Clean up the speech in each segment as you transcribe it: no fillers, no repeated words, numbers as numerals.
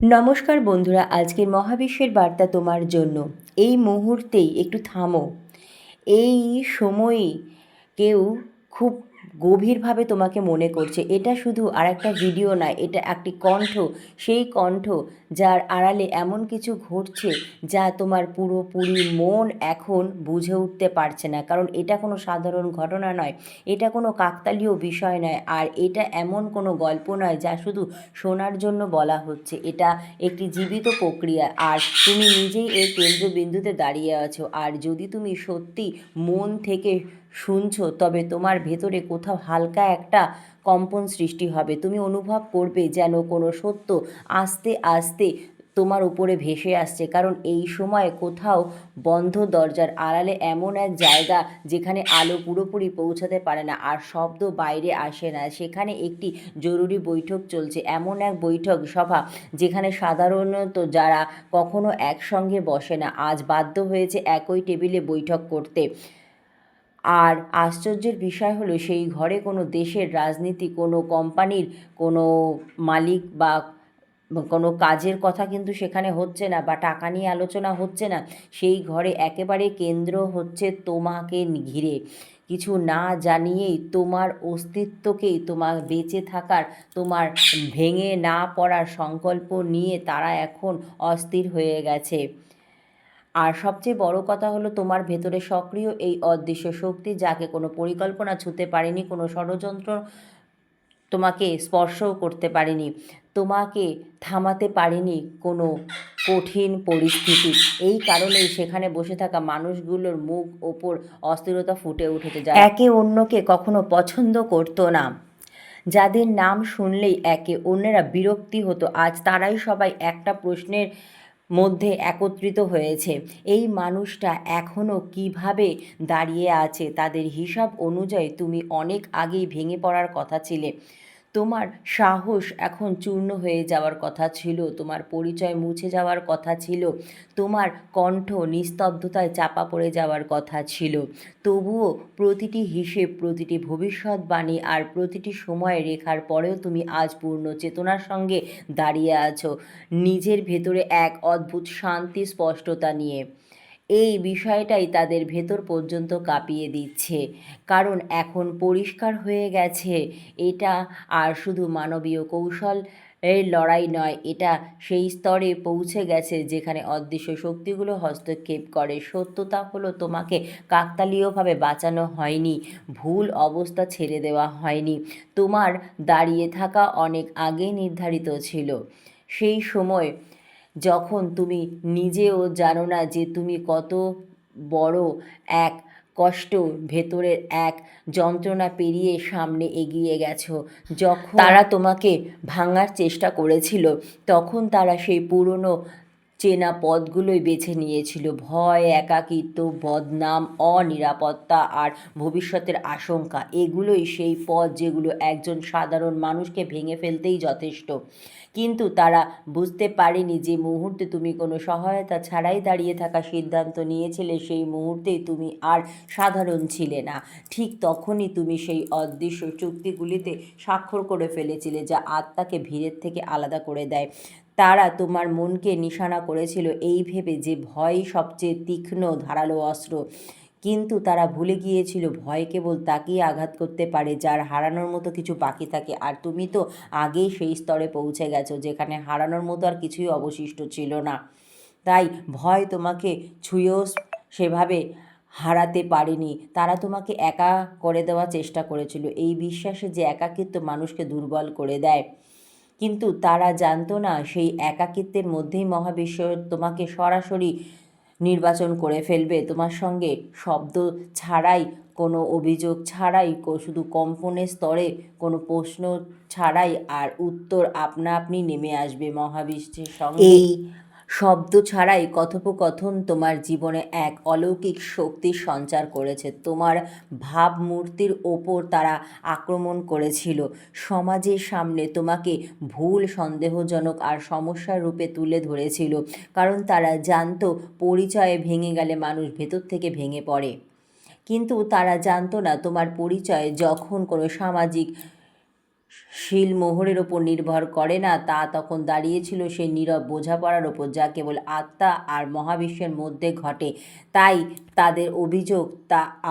নমস্কার বন্ধুরা, আজকের মহাবিশ্বের বার্তা তোমার জন্য। এই মুহূর্তেই একটু থামো। এই সময়েই কেউ খুব গভীরভাবে তোমাকে মনে করছে। এটা শুধু আর একটা ভিডিও নয়, এটা একটি কণ্ঠ। সেই কণ্ঠ যার আড়ালে এমন কিছু ঘটছে যা তোমার পুরোপুরি মন এখন বুঝে উঠতে পারছে না। কারণ এটা কোনো সাধারণ ঘটনা নয়, এটা কোনো কাকতালীয় বিষয় নয়, আর এটা এমন কোনো গল্প নয় যা শুধু শোনার জন্য বলা হচ্ছে। এটা একটি জীবিত প্রক্রিয়া, আর তুমি নিজেই এর কেন্দ্রবিন্দুতে দাঁড়িয়ে আছো। আর যদি তুমি সত্যি মন থেকে শুনছো, তবে তোমার ভেতরে কোথাও হালকা একটা কম্পন সৃষ্টি হবে। তুমি অনুভব করবে যেন কোনো সত্য আস্তে আস্তে তোমার উপরে ভেসে আসছে। কারণ এই সময় কোথাও বন্ধ দরজার আড়ালে এমন এক জায়গা যেখানে আলো পুরোপুরি পৌঁছাতে পারে না আর শব্দ বাইরে আসে না, সেখানে একটি জরুরি বৈঠক চলছে। এমন এক বৈঠক সভা যেখানে সাধারণত যারা কখনো একসঙ্গে বসে না, আজ বাধ্য হয়েছে একই টেবিলে বৈঠক করতে। আর আশ্চর্যের বিষয় হলো, সেই ঘরে কোনো দেশের রাজনীতি, কোনো কোম্পানির কোনো মালিক বা কোনো কাজের কথা কিন্তু সেখানে হচ্ছে না, বা টাকা নিয়ে আলোচনা হচ্ছে না। সেই ঘরে একেবারে কেন্দ্র হচ্ছে তোমাকে ঘিরে। কিছু না জানিয়েই তোমার অস্তিত্বকেই, তোমার বেঁচে থাকার, তোমার ভেঙে না পড়ার সংকল্প নিয়ে তারা এখন অস্থির হয়ে গেছে। আর সবচেয়ে বড় কথা হলো, তোমার ভেতরে সক্রিয় এই অদৃশ্য শক্তি, যাকে কোনো পরিকল্পনা ছুঁতে পারেনি, কোনো ষড়যন্ত্র তোমাকে স্পর্শও করতে পারেনি, তোমাকে থামাতে পারেনি কোনো কঠিন পরিস্থিতি। এই কারণেই সেখানে বসে থাকা মানুষগুলোর মুখ ওপর অস্থিরতা ফুটে উঠেছে, যা একে অন্যকে কখনো পছন্দ করতো না, যাদের নাম শুনলেই একে অন্যেরা বিরক্তি হতো, আজ তারাই সবাই একটা প্রশ্নের মধ্যে একত্রিত হয়েছে: এই মানুষটা এখনও কিভাবে দাঁড়িয়ে আছে? তাদের হিসাব অনুযায়ী তুমি অনেক আগেই ভেঙে পড়ার কথা ছিলে। তোমার সাহস এখন চূর্ণ হয়ে যাওয়ার কথা ছিল, তোমার পরিচয় মুছে যাওয়ার কথা ছিল, তোমার কণ্ঠ নিস্তব্ধতায় চাপা পড়ে যাওয়ার কথা ছিল। তবুও প্রতিটি হিসেব, প্রতিটি ভবিষ্যৎবাণী আর প্রতিটি সময়ের রেখার পরেও তুমি আজ পূর্ণ চেতনার সঙ্গে দাঁড়িয়ে আছো, নিজের ভেতরে এক অদ্ভুত শান্তি, স্পষ্টতা নিয়ে। এই বিষয়টাই তাদের ভেতর পর্যন্ত কাঁপিয়ে দিচ্ছে। কারণ এখন পরিষ্কার হয়ে গেছে, এটা আর শুধু মানবীয় কৌশল এর লড়াই নয়, এটা সেই স্তরে পৌঁছে গেছে যেখানে অদৃশ্য শক্তিগুলো হস্তক্ষেপ করে। সত্যতা হলো, তোমাকে কাকতালীয়ভাবে বাঁচানো হয়নি, ভুল অবস্থা ছেড়ে দেওয়া হয়নি। তোমার দাঁড়িয়ে থাকা অনেক আগেই নির্ধারিত ছিল। সেই সময় যখন তুমি নিজেও জানো না যে তুমি কত বড় এক কষ্ট, ভেতরের এক যন্ত্রণা পেরিয়ে সামনে এগিয়ে গেছো। যখন তারা তোমাকে ভাঙার চেষ্টা করেছিল, তখন তারা সেই পুরনো চেনা পথগুলোই বেছে নিয়েছিল: ভয়, একাকিত্ব, বদনাম, অনিরাপত্তা আর ভবিষ্যতের আশঙ্কা। এগুলোই সেই পথ যেগুলো একজন সাধারণ মানুষকে ভেঙে ফেলতেই যথেষ্ট। কিন্তু তারা বুঝতে পারেনি যে মুহূর্তে তুমি কোনো সহায়তা ছাড়াই দাঁড়িয়ে থাকা সিদ্ধান্ত নিয়েছিলে, সেই মুহূর্তেই তুমি আর সাধারণ ছিলে না। ঠিক তখনই তুমি সেই অদৃশ্য চুক্তিগুলিতে স্বাক্ষর করে ফেলেছিলে, যা আত্মাকে ভিড়ের থেকে আলাদা করে দেয়। তারা তোমার মনকে নিশানা করেছিল এই ভেবে যে ভয়ই সবচেয়ে তীক্ষ্ণ ধারালো অস্ত্র। কিন্তু তারা ভুলে গিয়েছিল, ভয় কেবল তাকেই আঘাত করতে পারে যার হারানোর মতো কিছু বাকি থাকে। আর তুমি তো আগেই সেই স্তরে পৌঁছে গেছো যেখানে হারানোর মতো আর কিছুই অবশিষ্ট ছিল না। তাই ভয় তোমাকে ছুঁয়েও সেভাবে হারাতে পারেনি। তারা তোমাকে একা করে দেওয়ার চেষ্টা করেছিল, এই বিশ্বাসে যে একাকিত্ব মানুষকে দুর্বল করে দেয়। কিন্তু তারা জানতো না, সেই একাকিত্বের মধ্যেই মহাবিশ্ব তোমাকে সরাসরি নির্বাচন করে ফেলবে, তোমার সঙ্গে শব্দ ছাড়াই, কোনো অভিযোগ ছাড়াই, শুধু কম্পনের স্তরে, কোনো প্রশ্ন ছাড়াই, আর উত্তর আপনা আপনি নেমে আসবে মহাবিশ্বের সঙ্গে। এই শব্দ ছাড়াই কথোপকথন তোমার জীবনে এক অলৌকিক শক্তির সঞ্চার করেছে। তোমার ভাবমূর্তির ওপর তারা আক্রমণ করেছিল, সমাজের সামনে তোমাকে ভুল, সন্দেহজনক আর সমস্যার রূপে তুলে ধরেছিল। কারণ তারা জানতো, পরিচয়ে ভেঙে গেলে মানুষ ভেতর থেকে ভেঙে পড়ে। কিন্তু তারা জানতো না, তোমার পরিচয় যখন কোনো সামাজিক শিলমোহরের ওপর নির্ভর করে না, তা তখন দাঁড়িয়েছিল সেই নীরব বোঝাপড়ার ওপর, যা কেবল আত্মা আর মহাবিশ্বের মধ্যে ঘটে। তাই তাদের অভিযোগ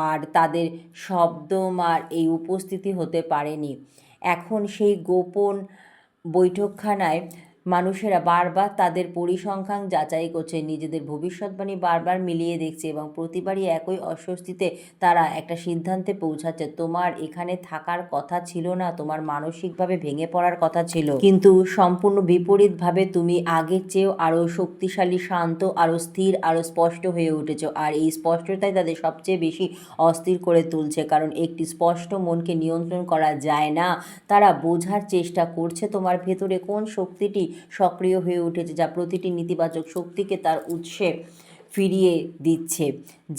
আর তাদের শব্দমার এই উপস্থিতি হতে পারেনি। এখন সেই গোপন বৈঠকখানায় মানুষেরা বারবার তাদের পরিসংখ্যান যাচাই করছে, নিজেদের ভবিষ্যৎবাণী বারবার মিলিয়ে দেখছে এবং প্রতিবারই একই অস্বস্তিতে তারা একটা সিদ্ধান্তে পৌঁছাচ্ছে। তোমার এখানে থাকার কথা ছিল না, তোমার মানসিকভাবে ভেঙে পড়ার কথা ছিল, কিন্তু সম্পূর্ণ বিপরীতভাবে তুমি আগের চেয়েও আরও শক্তিশালী, শান্ত, আরও স্থির, আরও স্পষ্ট হয়ে উঠেছ। আর এই স্পষ্টতাই তাদের সবচেয়ে বেশি অস্থির করে তুলছে, কারণ একটি স্পষ্ট মনকে নিয়ন্ত্রণ করা যায় না। তারা বোঝার চেষ্টা করছে তোমার ভেতরে কোন শক্তিটি সক্রিয় হয়ে উঠেছে, যা প্রতিটি নেতিবাচক শক্তিকে তার উৎসে ফিরিয়ে দিচ্ছে,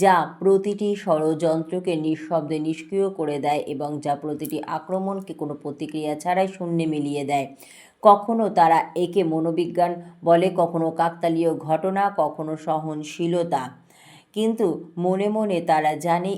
যা প্রতিটি ষড়যন্ত্রকে নিঃশব্দে নিষ্ক্রিয় করে দেয় এবং যা প্রতিটি আক্রমণকে কোনো প্রতিক্রিয়া ছাড়াই শূন্যে মিলিয়ে দেয়। কখনো তারা একে মনোবিজ্ঞান বলে, কখনো কাকতালীয় ঘটনা, কখনো সহনশীলতা, কিন্তু মনে মনে তারা জানে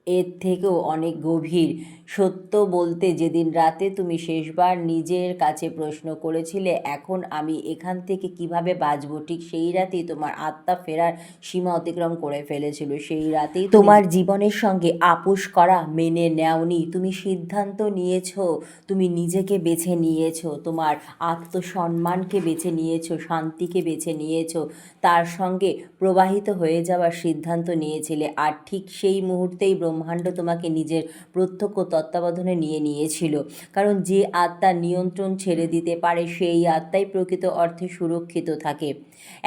এর থেকেও অনেক গভীর সত্য বলতে, যেদিন রাতে তুমি শেষবার নিজের কাছে প্রশ্ন করেছিলে, এখন আমি এখান থেকে কিভাবে বাঁচব, ঠিক সেই রাতেই তোমার আত্মা ফেরার সীমা অতিক্রম করে ফেলেছিল। সেই রাতেই তোমার জীবনের সঙ্গে আপোষ করা মেনে নেওনি। তুমি সিদ্ধান্ত নিয়েছো, তুমি নিজেকে বেছে নিয়েছো, তোমার আত্মসম্মানকে বেছে নিয়েছো, শান্তিকে বেছে নিয়েছো, তার সঙ্গে প্রবাহিত হয়ে যাওয়ার সিদ্ধান্ত নিয়েছিলে। আর ঠিক সেই মুহূর্তেই ব্রহ্মাণ্ড তোমাকে নিজের প্রত্যক্ষ তত্ত্বাবধানে নিয়ে নিয়েছিল, কারণ যে আত্মা নিয়ন্ত্রণ ছেড়ে দিতে পারে সেই আত্মাই প্রকৃত অর্থে সুরক্ষিত থাকে।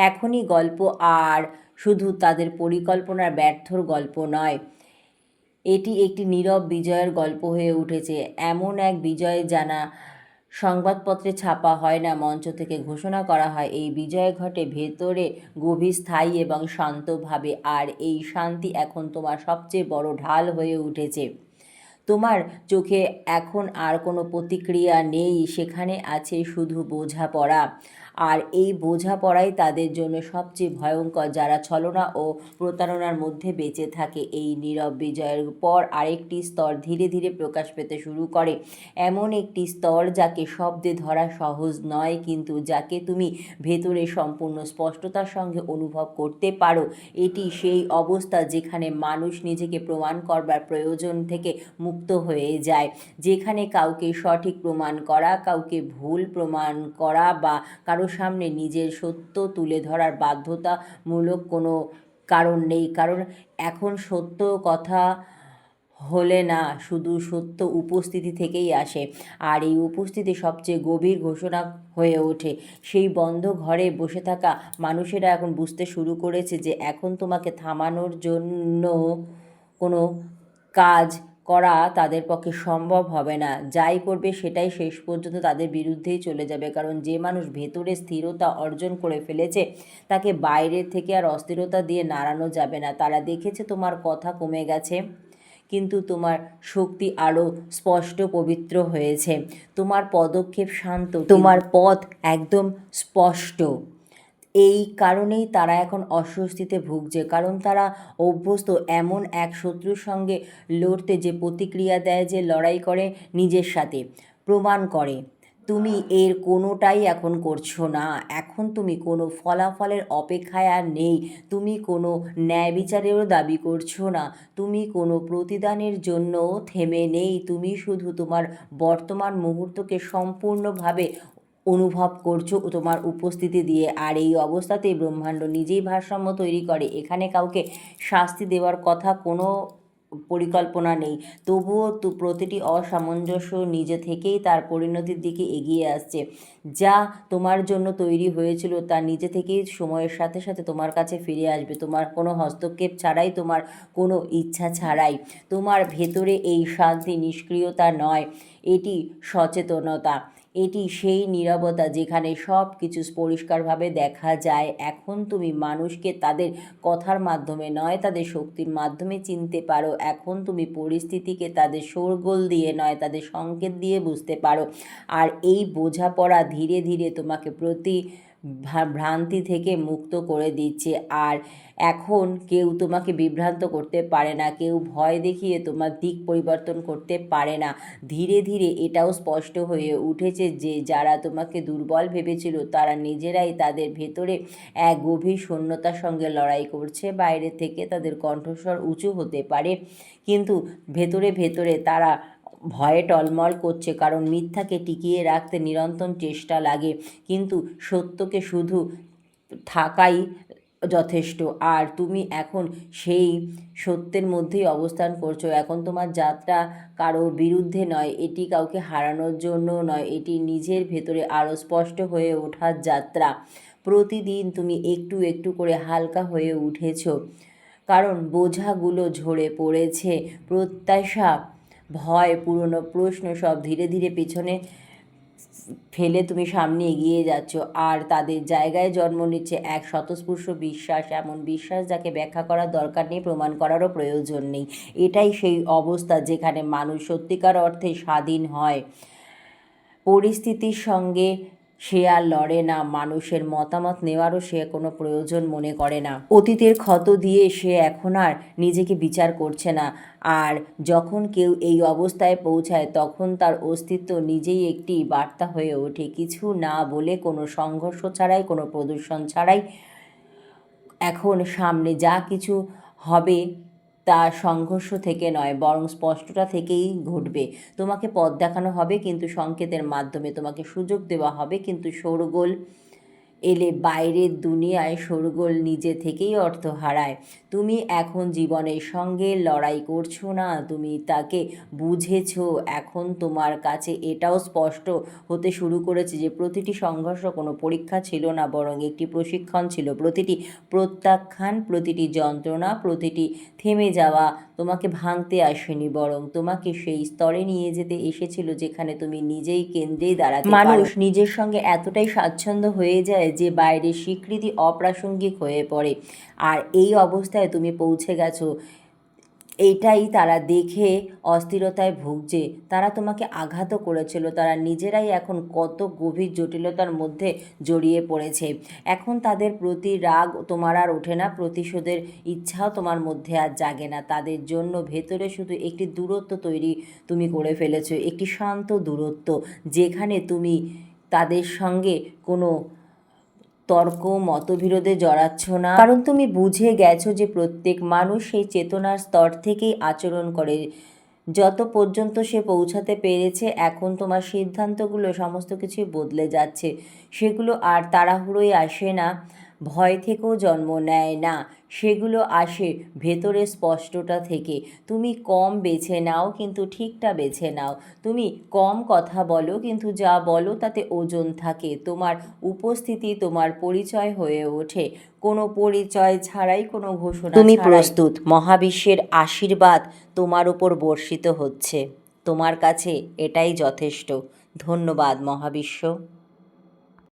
এখনই গল্প আর শুধু তাদের পরিকল্পনার ব্যর্থর গল্প নয়, এটি একটি নীরব বিজয়ের গল্প হয়ে উঠেছে, এমন এক বিজয় জানা সংবাদপত্রে ছাপা হয় না, মঞ্চ থেকে ঘোষণা করা হয়। এই বিজয় ঘটে ভেতরে, গভীর, স্থায়ী এবং শান্তভাবে। আর এই শান্তি এখন তোমার সবচেয়ে বড় ঢাল হয়ে উঠেছে। তোমার চোখে এখন আর কোনো প্রতিক্রিয়া নেই, সেখানে আছে শুধু বোঝাপড়া। আর এই বোঝাপড়াই তাদের জন্য সবচেয়ে ভয়ঙ্কর, যারা ছলনা ও প্রতারণার মধ্যে বেঁচে থাকে। এই নীরব বিজয়ের পর আরেকটি স্তর ধীরে ধীরে প্রকাশ পেতে শুরু করে, এমন একটি স্তর যাকে শব্দে ধরা সহজ নয়, কিন্তু যাকে তুমি ভেতরে সম্পূর্ণ স্পষ্টতার সঙ্গে অনুভব করতে পারো। এটি সেই অবস্থা যেখানে মানুষ নিজেকে প্রমাণ করবার প্রয়োজন থেকে মুক্ত হয়ে যায়, যেখানে কাউকে সঠিক প্রমাণ করা, কাউকে ভুল প্রমাণ করা বা কারো সামনে নিজের সত্য তুলে ধরার বাধ্যতামূলক কোনো কারণ নেই, কারণ এখন সত্য কথা হলে না, শুধু সত্য উপস্থিতি থেকেই আসে। আর এই উপস্থিতি সবচেয়ে গভীর ঘোষণা হয়ে ওঠে। সেই বন্ধ ঘরে বসে থাকা মানুষেরা এখন বুঝতে শুরু করেছে যে এখন তোমাকে থামানোর জন্য কোনো কাজ করা তাদের পক্ষে সম্ভব হবে না। যাই করবে সেটাই শেষ পর্যন্ত তাদের বিরুদ্ধেই চলে যাবে, কারণ যে মানুষ ভেতরে স্থিরতা অর্জন করে ফেলেছে তাকে বাইরে থেকে আর অস্থিরতা দিয়ে নাড়ানো যাবে না। তারা দেখেছে তোমার কথা কমে গেছে, কিন্তু তোমার শক্তি আরও স্পষ্ট, পবিত্র হয়েছে। তোমার পদক্ষেপ শান্ত, তোমার পথ একদম স্পষ্ট। এই কারণেই তারা এখন অস্বস্তিতে ভুগছে, কারণ তারা অভ্যস্ত এমন এক শত্রুর সঙ্গে লড়তে যে প্রতিক্রিয়া দেয়, যে লড়াই করে নিজের সাথে, প্রমাণ করে। তুমি এর কোনোটাই এখন করছো না। এখন তুমি কোনো ফলাফলের অপেক্ষায় আর নেই, তুমি কোনো ন্যায় বিচারেরও দাবি করছো না, তুমি কোনো প্রতিদানের জন্য থেমে নেই, তুমি শুধু তোমার বর্তমান মুহূর্তকে সম্পূর্ণভাবে অনুভব করছো তোমার উপস্থিতি দিয়ে। আর এই অবস্থাতেই ব্রহ্মাণ্ড নিজেই ভারসাম্য তৈরি করে। এখানে কাউকে শাস্তি দেওয়ার কথা কোনো পরিকল্পনা নেই, তবুও প্রতিটি অসামঞ্জস্য নিজে থেকেই তার পরিণতির দিকে এগিয়ে আসছে। যা তোমার জন্য তৈরি হয়েছিল তা নিজে থেকেই সময়ের সাথে সাথে তোমার কাছে ফিরে আসবে, তোমার কোনো হস্তক্ষেপ ছাড়াই, তোমার কোনো ইচ্ছা ছাড়াই। তোমার ভেতরে এই শান্তি নিষ্ক্রিয়তা নয়, এটি সচেতনতা, এটি সেই নীরবতা যেখানে সব কিছু পরিষ্কারভাবে দেখা যায়। এখন তুমি মানুষকে তাদের কথার মাধ্যমে নয়, তাদের শক্তির মাধ্যমে চিনতে পারো। এখন তুমি পরিস্থিতিকে তাদের শোরগোল দিয়ে নয়, তাদের সংকেত দিয়ে বুঝতে পারো। আর এই বোঝাপড়া ধীরে ধীরে তোমাকে ভ্রান্তি থেকে মুক্ত করে দিচ্ছে। আর এখন কেউ তোমাকে বিভ্রান্ত করতে পারে না, কেউ ভয় দেখিয়ে তোমার দিক পরিবর্তন করতে পারে না। ধীরে ধীরে এটাও স্পষ্ট হয়ে উঠেছে যে যারা তোমাকে দুর্বল ভেবেছিল তারা নিজেরাই তাদের ভেতরে এক গভীর শূন্যতার সঙ্গে লড়াই করছে। বাইরে থেকে তাদের কণ্ঠস্বর উঁচু হতে পারে, কিন্তু ভেতরে ভেতরে তারা ভয়ে টলমল করছে, কারণ মিথ্যাকে টিকিয়ে রাখতে নিরন্তর চেষ্টা লাগে, কিন্তু সত্যকে শুধু থাকাই যথেষ্ট। আর তুমি এখন সেই সত্যের মধ্যেই অবস্থান করছো। এখন তোমার যাত্রা কারো বিরুদ্ধে নয়, এটি কাউকে হারানোর জন্য নয়, এটি নিজের ভেতরে আরও স্পষ্ট হয়ে ওঠার যাত্রা। প্রতিদিন তুমি একটু একটু করে হালকা হয়ে উঠেছো, কারণ বোঝাগুলো ঝরে পড়েছে। প্রত্যাশা, ভয়, পুরনো প্রশ্ন সব ধীরে ধীরে পেছনে ফেলে তুমি সামনে এগিয়ে যাচ্ছ, আর তাদের জায়গায় জন্ম নিচ্ছে এক স্বতঃস্ফূর্ত বিশ্বাস, এমন বিশ্বাস যাকে ব্যাখ্যা করার দরকার নেই, প্রমাণ করারও প্রয়োজন নেই। এটাই সেই অবস্থা যেখানে মানুষ সত্যিকার অর্থে স্বাধীন হয়। পরিস্থিতির সঙ্গে সে আর লড়ে না, মানুষের মতামত নেওয়ারও সে কোনো প্রয়োজন মনে করে না। অতীতের ক্ষত দিয়ে সে এখন আর নিজেকে বিচার করছে না। আর যখন কেউ এই অবস্থায় পৌঁছায় তখন তার অস্তিত্ব নিজেই একটি বার্তা হয়ে ওঠে, কিছু না বলে, কোনো সংঘর্ষ ছাড়াই, কোনো প্রদর্শন ছাড়াই। এখন সামনে যা কিছু হবে তা সংঘর্ষ থেকে নয়, বরং স্পষ্টতা থেকেই ঘটবে। তোমাকে পথ দেখানো হবে কিন্তু সংকেতের মাধ্যমে, তোমাকে সুযোগ দেওয়া হবে কিন্তু শোরগোল এলে বাইরের দুনিয়ায় শোরগোল নিজে থেকেই অর্থ হারায়। তুমি এখন জীবনের সঙ্গে লড়াই করছো না, তুমি তাকে বুঝেছো। এখন তোমার কাছে এটাও স্পষ্ট হতে শুরু করেছে যে প্রতিটি সংঘর্ষ কোনো পরীক্ষা ছিল না, বরং একটি প্রশিক্ষণ ছিল। প্রতিটি প্রত্যাখ্যান, প্রতিটি যন্ত্রণা, প্রতিটি থেমে যাওয়া তোমাকে ভাঙতে আসেনি, বরং তোমাকে সেই স্তরে নিয়ে যেতে এসেছিল যেখানে তুমি নিজেই কেন্দ্রেই দাঁড়াতে পারো। মানুষ নিজের সঙ্গে এতটাই স্বাচ্ছন্দ্য হয়ে যায় যে বাইরের স্বীকৃতি অপ্রাসঙ্গিক হয়ে পড়ে। আর এই অবস্থায় তুমি পৌঁছে গেছো, এইটাই তারা দেখে অস্থিরতায় ভুগছে। তারা তোমাকে আঘাতও করেছিল, তারা নিজেরাই এখন কত গভীর জটিলতার মধ্যে জড়িয়ে পড়েছে। এখন তাদের প্রতি রাগ তোমার আর ওঠে না, প্রতিশোধের ইচ্ছাও তোমার মধ্যে আর জাগে না। তাদের জন্য ভেতরে শুধু একটি দূরত্ব তৈরি তুমি করে ফেলেছো, একটি শান্ত দূরত্ব, যেখানে তুমি তাদের সঙ্গে কোনো তর্ক মতবিরোধে জড়াচ্ছ না, কারণ তুমি বুঝে গেছো যে প্রত্যেক মানুষ সেই চেতনার স্তর থেকেই আচরণ করে যত পর্যন্ত সে পৌঁছাতে পেরেছে। এখন তোমার সিদ্ধান্তগুলো সমস্ত কিছুই বদলে যাচ্ছে, সেগুলো আর তাড়াহুড়োয় আসে না, ভয় থেকেও জন্ম নেয় না, সেগুলো আসে ভেতরে স্পষ্টতা থেকে। তুমি কম বেছে নাও কিন্তু ঠিকটা বেছে নাও, তুমি কম কথা বলো কিন্তু যা বলো তাতে ওজন থাকে। তোমার উপস্থিতি তোমার পরিচয় হয়ে ওঠে, কোনো পরিচয় ছাড়াই, কোনো ঘোষণা তুমি প্রস্তুত। মহাবিশ্বের আশীর্বাদ তোমার উপর বর্ষিত হচ্ছে, তোমার কাছে এটাই যথেষ্ট। ধন্যবাদ মহাবিশ্ব।